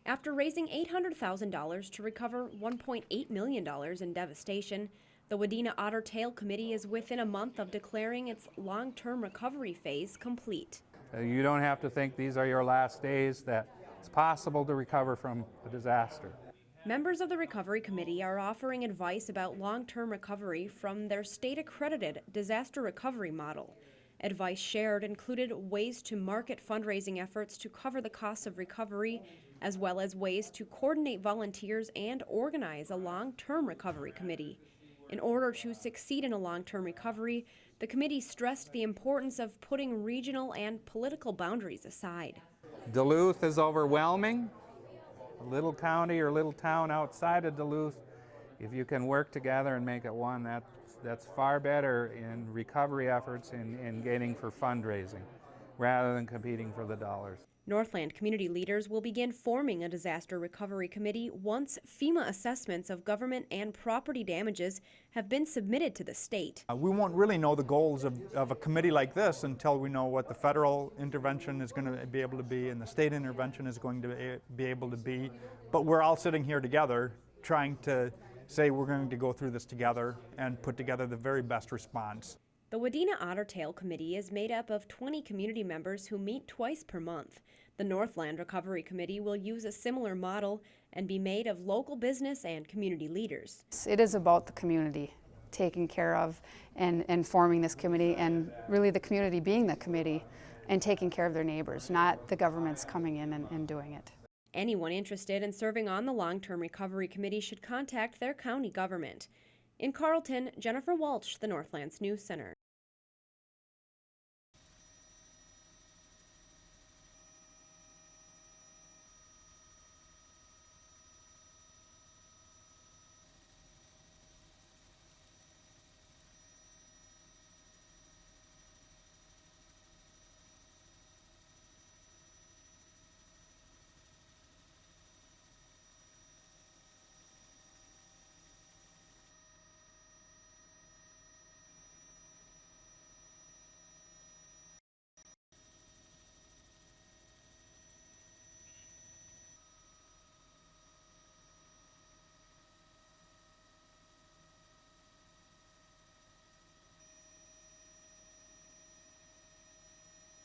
After raising $800,000 to recover $1.8 million in devastation, the Wadena Otter Tail Committee is within a month of declaring its long-term recovery phase complete. You don't have to think these are your last days, that it's possible to recover from a disaster. Members of the Recovery Committee are offering advice about long-term recovery from their state-accredited disaster recovery model. Advice shared included ways to market fundraising efforts to cover the costs of recovery, as well as ways to coordinate volunteers and organize a long-term recovery committee. In order to succeed in a long-term recovery, the committee stressed the importance of putting regional and political boundaries aside. Duluth is overwhelming. A little county or little town outside of Duluth, if you can work together and make it one, that's far better in recovery efforts and getting for fundraising, rather than competing for the dollars. Northland community leaders will begin forming a disaster recovery committee once FEMA assessments of government and property damages have been submitted to the state. We won't really know the goals of a committee like this until we know what the federal intervention is going to be able to be and the state intervention is going to be able to be. But we're all sitting here together trying to say we're going to go through this together and put together the very best response. The Wadena Otter Tail Committee is made up of 20 community members who meet twice per month. The Northland Recovery Committee will use a similar model and be made of local business and community leaders. It is about the community taking care of and forming this committee, and really the community being the committee and taking care of their neighbors, not the governments coming in and doing it. Anyone interested in serving on the Long-Term Recovery Committee should contact their county government. In Carlton, Jennifer Walsh, the Northlands News Center.